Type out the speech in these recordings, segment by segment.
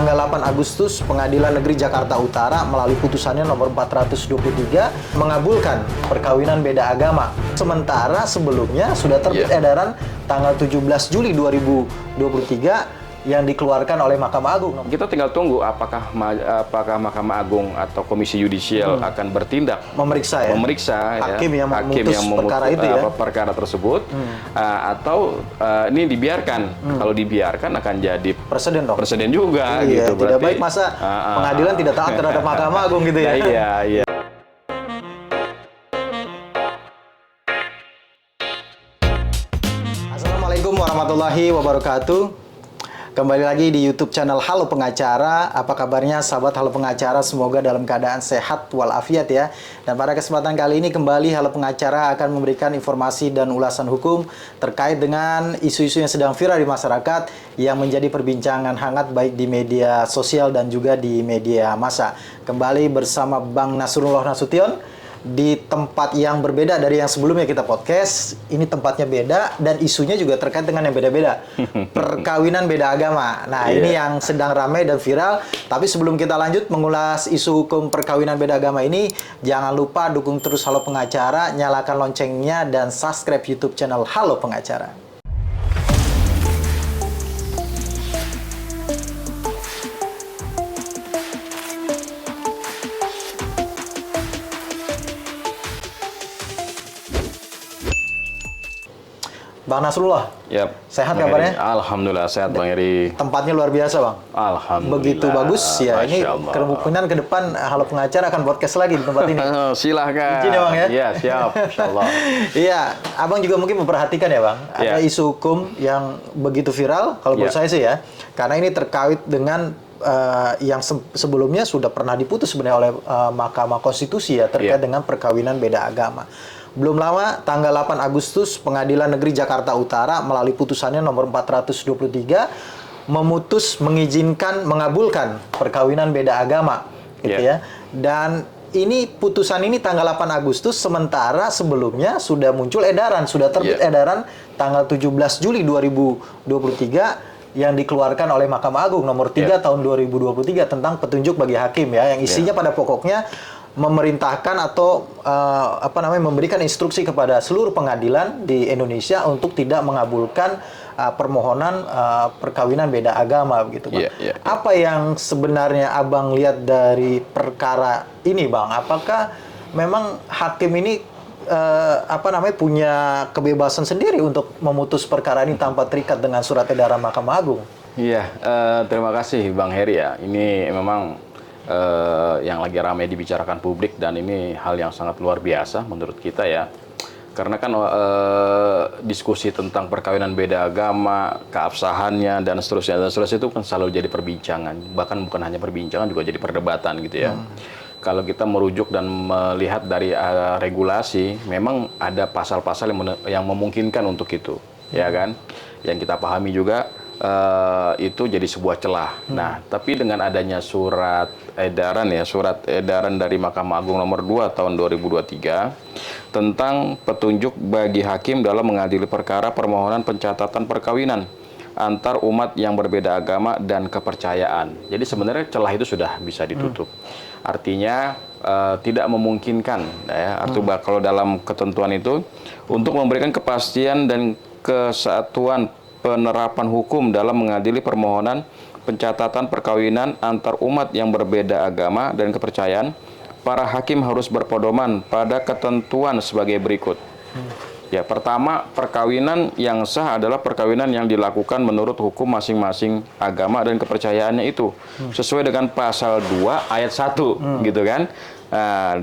tanggal 8 Agustus, Pengadilan Negeri Jakarta Utara melalui putusannya nomor 423 mengabulkan perkawinan beda agama. Sementara sebelumnya sudah terbit edaran tanggal 17 Juli 2023 yang dikeluarkan oleh Mahkamah Agung. Kita tinggal tunggu apakah Mahkamah Agung atau Komisi Yudisial akan bertindak memeriksa hakim yang memutus perkara itu perkara tersebut atau ini dibiarkan. Kalau dibiarkan akan jadi presiden juga gitu. Tidak baik masa pengadilan tidak taat terhadap Mahkamah Agung gitu ya. Iya. Assalamualaikum warahmatullahi wabarakatuh. Kembali lagi di YouTube channel Halo Pengacara. Apa kabarnya sahabat Halo Pengacara? Semoga dalam keadaan sehat walafiat ya. Dan pada kesempatan kali ini kembali Halo Pengacara akan memberikan informasi dan ulasan hukum terkait dengan isu-isu yang sedang viral di masyarakat yang menjadi perbincangan hangat baik di media sosial dan juga di media massa. Kembali bersama Bang Nasrullah Nasution di tempat yang berbeda dari yang sebelumnya kita podcast. Ini tempatnya beda dan isunya juga terkait dengan yang beda-beda. Perkawinan beda agama. Nah, ini yang sedang ramai dan viral. Tapi sebelum kita lanjut mengulas isu hukum perkawinan beda agama ini, jangan lupa dukung terus Halo Pengacara, nyalakan loncengnya dan subscribe YouTube channel Halo Pengacara. Bang Nasrullah, sehat kabarnya? Alhamdulillah sehat Bang Heri. Tempatnya luar biasa Bang. Alhamdulillah. Begitu bagus ya. Ini kemungkinan ke depan Halo Pengacara akan podcast lagi di tempat ini. Silahkan. Izin ya Bang ya? Iya siap, insyaallah. Iya, Abang juga mungkin memperhatikan ya Bang. Ada isu hukum yang begitu viral, kalau menurut saya sih ya. Karena ini terkait dengan yang sebelumnya sudah pernah diputus sebenarnya oleh Mahkamah Konstitusi ya terkait dengan perkawinan beda agama. Belum lama, tanggal 8 Agustus, Pengadilan Negeri Jakarta Utara melalui putusannya nomor 423 mengabulkan perkawinan beda agama, gitu ya. Dan ini putusan ini tanggal 8 Agustus, sementara sebelumnya sudah muncul edaran, sudah terbit edaran tanggal 17 Juli 2023 yang dikeluarkan oleh Mahkamah Agung nomor 3 tahun 2023 tentang petunjuk bagi hakim ya, yang isinya pada pokoknya memerintahkan atau memberikan instruksi kepada seluruh pengadilan di Indonesia untuk tidak mengabulkan permohonan perkawinan beda agama begitu Bang. Apa yang sebenarnya Abang lihat dari perkara ini Bang? Apakah memang hakim ini punya kebebasan sendiri untuk memutus perkara ini tanpa terikat dengan surat edaran Mahkamah Agung? Iya, terima kasih Bang Heri ya. Ini memang yang lagi ramai dibicarakan publik dan ini hal yang sangat luar biasa menurut kita ya. Karena kan diskusi tentang perkawinan beda agama, keabsahannya dan seterusnya itu kan selalu jadi perbincangan. Bahkan bukan hanya perbincangan, juga jadi perdebatan gitu ya. Kalau kita merujuk dan melihat dari regulasi, memang ada pasal-pasal yang memungkinkan untuk itu, ya kan? Yang kita pahami juga itu jadi sebuah celah. Nah, tapi dengan adanya surat edaran dari Mahkamah Agung nomor 2 tahun 2023 tentang petunjuk bagi hakim dalam mengadili perkara permohonan pencatatan perkawinan antar umat yang berbeda agama dan kepercayaan. Jadi sebenarnya celah itu sudah bisa ditutup. Artinya tidak memungkinkan ya. Artinya kalau dalam ketentuan itu untuk memberikan kepastian dan kesatuan penerapan hukum dalam mengadili permohonan pencatatan perkawinan antar umat yang berbeda agama dan kepercayaan, para hakim harus berpedoman pada ketentuan sebagai berikut. Ya, pertama, perkawinan yang sah adalah perkawinan yang dilakukan menurut hukum masing-masing agama dan kepercayaannya itu, sesuai dengan pasal 2 ayat 1 gitu kan.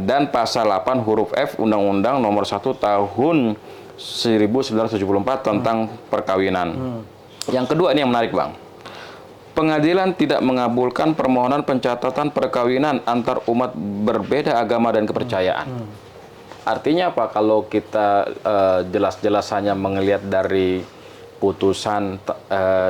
Dan pasal 8 huruf F Undang-Undang nomor 1 tahun 1974 tentang perkawinan. Yang kedua ini yang menarik Bang. Pengadilan tidak mengabulkan permohonan pencatatan perkawinan antar umat berbeda agama dan kepercayaan. Artinya apa? Kalau kita jelas-jelas hanya melihat dari putusan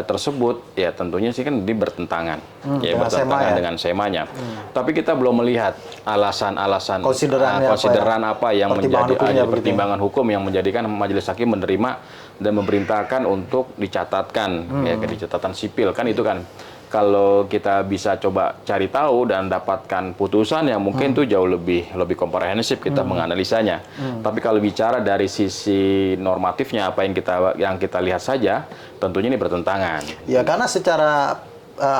tersebut, ya tentunya sih kan ini bertentangan, ya bertentangan dengan semanya. Tapi kita belum melihat alasan-alasan konsideran apa yang menjadi pertimbangan hukum yang menjadikan majelis hakim menerima dan memerintahkan untuk dicatatkan, ya ke catatan sipil kan itu kan. kalau kita bisa coba cari tahu dan dapatkan putusan yang mungkin tuh jauh lebih komprehensif kita menganalisanya. Tapi kalau bicara dari sisi normatifnya apa yang kita lihat saja, tentunya ini bertentangan. Ya karena secara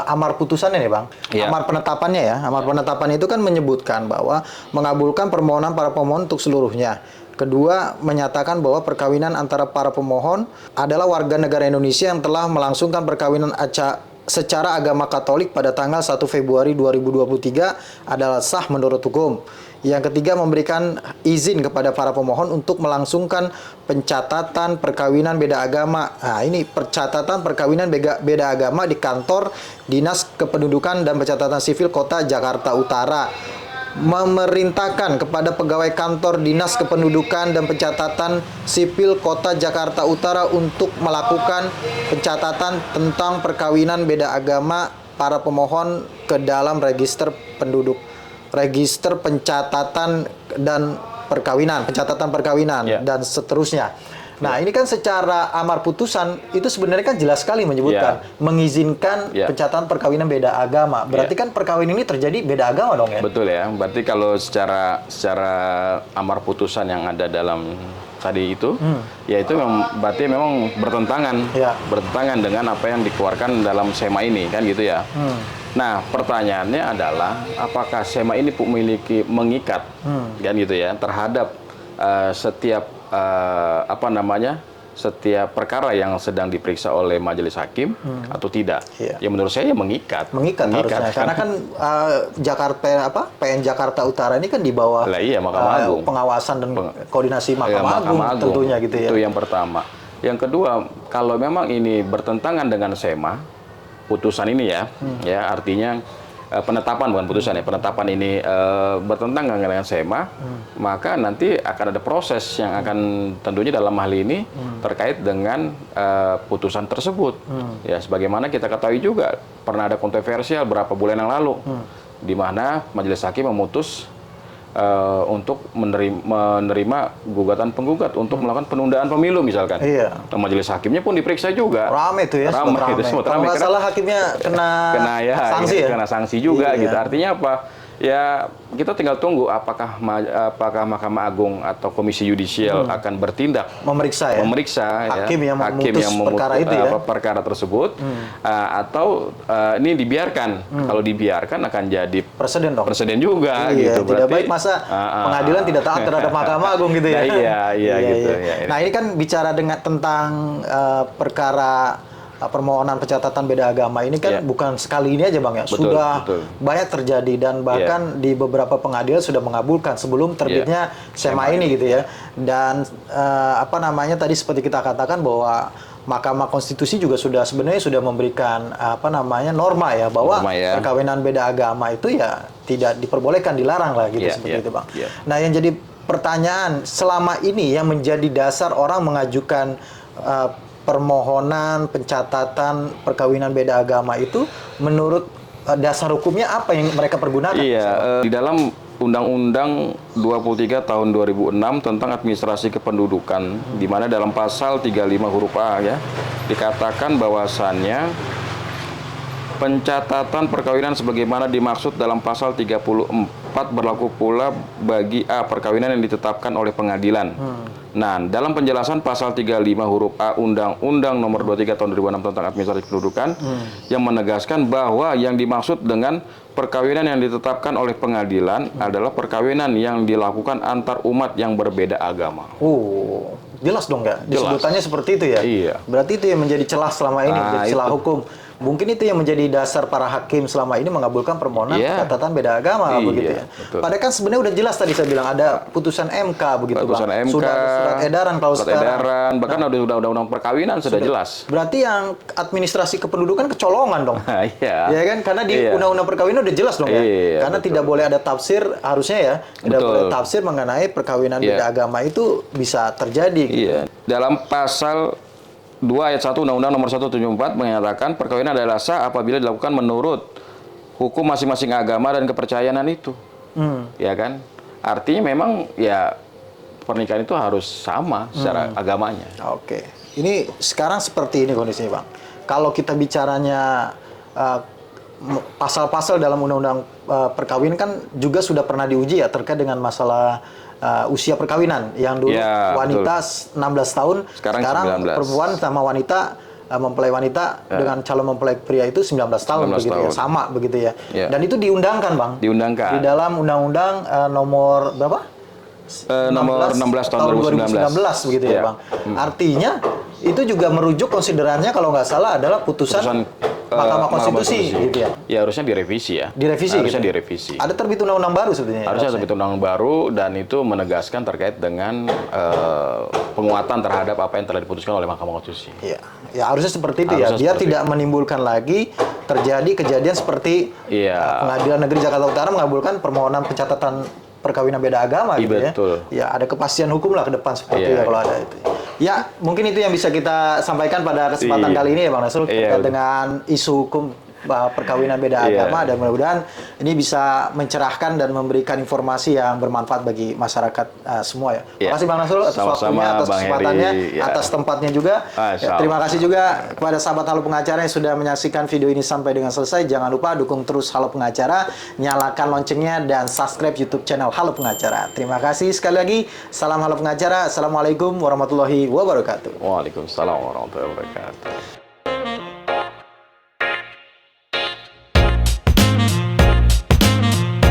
amar putusannya nih Bang, Iya. amar penetapannya ya, amar penetapan itu kan menyebutkan bahwa mengabulkan permohonan para pemohon untuk seluruhnya. Kedua, menyatakan bahwa perkawinan antara para pemohon adalah warga negara Indonesia yang telah melangsungkan perkawinan secara agama Katolik pada tanggal 1 Februari 2023 adalah sah menurut hukum. Yang ketiga, memberikan izin kepada para pemohon untuk melangsungkan pencatatan perkawinan beda agama. Nah, ini pencatatan perkawinan beda agama di kantor Dinas Kependudukan dan Pencatatan Sipil Kota Jakarta Utara. Memerintahkan kepada pegawai kantor Dinas Kependudukan dan Pencatatan Sipil Kota Jakarta Utara untuk melakukan pencatatan tentang perkawinan beda agama para pemohon ke dalam register penduduk, register pencatatan dan pencatatan perkawinan Ya. dan seterusnya. Nah, ini kan secara amar putusan itu sebenarnya kan jelas sekali menyebutkan mengizinkan pencatatan perkawinan beda agama. Berarti kan perkawinan ini terjadi beda agama dong ya? Betul ya. Berarti kalau secara amar putusan yang ada dalam tadi itu, ya itu berarti memang bertentangan dengan apa yang dikeluarkan dalam SEMA ini kan gitu ya. Nah, pertanyaannya adalah apakah SEMA ini mengikat kan gitu ya terhadap setiap setiap perkara yang sedang diperiksa oleh majelis hakim atau tidak? Ya menurut saya mengikat. Mengikat harusnya. Karena kan PN Jakarta Utara ini kan di bawah Mahkamah Agung. Pengawasan dan koordinasi Mahkamah Agung tentunya gitu ya. Itu yang pertama. Yang kedua, kalau memang ini bertentangan dengan SEMA, putusan ini ya artinya penetapan bukan putusan ya, penetapan ini bertentangan dengan SEMA, maka nanti akan ada proses yang akan tentunya dalam hal ini terkait dengan putusan tersebut. Ya, sebagaimana kita ketahui juga pernah ada kontroversial berapa bulan yang lalu, di mana majelis hakim memutus untuk menerima gugatan penggugat untuk melakukan penundaan pemilu misalkan. Iya. Majelis hakimnya pun diperiksa juga. Ramai itu ya. Ramai. Kalau nggak salah hakimnya kena sanksi ya. Kena sanksi juga gitu. Artinya apa? Ya kita tinggal tunggu apakah Mahkamah Agung atau Komisi Yudisial akan bertindak memeriksa hakim yang memutus perkara itu ya. Perkara tersebut atau ini dibiarkan. Kalau dibiarkan akan jadi presiden dong. Presiden juga gitu. Tidak baik masa pengadilan tidak taat terhadap Mahkamah Agung gitu ya. Iya gitu. Nah, ini kan bicara tentang perkara permohonan pencatatan beda agama ini kan bukan sekali ini aja Bang ya, sudah banyak terjadi dan bahkan di beberapa pengadilan sudah mengabulkan sebelum terbitnya SEMA ini gitu ya. Dan tadi seperti kita katakan bahwa Mahkamah Konstitusi juga sebenarnya sudah memberikan norma ya bahwa perkawinan beda agama itu ya tidak diperbolehkan, dilarang lah gitu seperti itu Bang. Nah, yang jadi pertanyaan selama ini yang menjadi dasar orang mengajukan permohonan pencatatan perkawinan beda agama itu menurut dasar hukumnya apa yang mereka pergunakan? Iya, di dalam Undang-Undang 23 tahun 2006 tentang administrasi kependudukan, di mana dalam pasal 35 huruf A ya, dikatakan bahwasannya pencatatan perkawinan sebagaimana dimaksud dalam pasal 34 berlaku pula bagi perkawinan yang ditetapkan oleh pengadilan. Nah, dalam penjelasan pasal 35 huruf A Undang-Undang Nomor 23 tahun 2006 tentang administrasi kependudukan yang menegaskan bahwa yang dimaksud dengan perkawinan yang ditetapkan oleh pengadilan adalah perkawinan yang dilakukan antar umat yang berbeda agama. Oh, jelas dong nggak? Disebutannya seperti itu ya? Iya. Berarti itu yang menjadi celah selama ini, menjadi celah hukum. Mungkin itu yang menjadi dasar para hakim selama ini mengabulkan permohonan pencatatan beda agama begitu ya. Betul. Padahal kan sebenarnya udah jelas tadi saya bilang ada putusan MK begitu putusan Bang. MK, surat edaran kalau surat sekarang. edaran, bahkan ada undang-undang perkawinan sudah jelas. Berarti yang administrasi kependudukan kecolongan dong. Iya. Ya kan? Karena di undang-undang perkawinan udah jelas dong ya. Karena tidak boleh ada tafsir harusnya ya. Tidak boleh tafsir mengenai perkawinan beda agama itu bisa terjadi. Iya. Dalam pasal 2 ayat 1 Undang-Undang Nomor 174 menyatakan perkawinan adalah sah apabila dilakukan menurut hukum masing-masing agama dan kepercayaan itu. Ya kan? Artinya memang ya pernikahan itu harus sama secara agamanya. Oke. Ini sekarang seperti ini kondisinya, Bang. Kalau kita bicaranya pasal-pasal dalam undang-undang perkawinan kan juga sudah pernah diuji ya terkait dengan masalah usia perkawinan yang dulu Ya, wanita 16 tahun, Sekarang 19. perempuan sama wanita mempelai wanita dengan calon mempelai pria itu 19 tahun 19 begitu ya, tahun. sama begitu ya. Ya. Dan itu diundangkan, Bang. Diundangkan. Di dalam undang-undang nomor berapa? Nomor 16 tahun 2019 begitu ya, Ya. Bang. Artinya itu juga merujuk konsiderannya kalau nggak salah adalah putusan Mahkamah Konstitusi gitu ya. Ya harusnya direvisi ya. Direvisi Harusnya gitu. direvisi. Ada terbit undang-undang baru sebetulnya. Harusnya terbit undang baru dan itu menegaskan terkait dengan penguatan terhadap apa yang telah diputuskan oleh Mahkamah Konstitusi. Iya, ya harusnya seperti itu Harusnya ya. Biar seperti tidak menimbulkan lagi terjadi kejadian seperti Iya. Pengadilan Negeri Jakarta Utara mengabulkan permohonan pencatatan perkawinan beda agama Iya, gitu ya. betul. Ya, ada kepastian hukum lah ke depan seperti Iya. itu ya kalau ada itu. Ya, mungkin itu yang bisa kita sampaikan pada kesempatan Iya. kali ini ya Bang Nasrul Iya, terkait betul. dengan isu hukum perkawinan beda Iya. agama dan mudah-mudahan ini bisa mencerahkan dan memberikan informasi yang bermanfaat bagi masyarakat semua ya. Iya. Terima kasih Bang Nasrul atas Sama-sama, waktunya, atas Bang kesempatannya, Heri. Ya. atas tempatnya juga. Ya, terima kasih juga kepada sahabat Halo Pengacara yang sudah menyaksikan video ini sampai dengan selesai. Jangan lupa dukung terus Halo Pengacara, nyalakan loncengnya dan subscribe YouTube channel Halo Pengacara. Terima kasih sekali lagi. Salam Halo Pengacara. Assalamualaikum warahmatullahi wabarakatuh. Waalaikumsalam warahmatullahi wabarakatuh.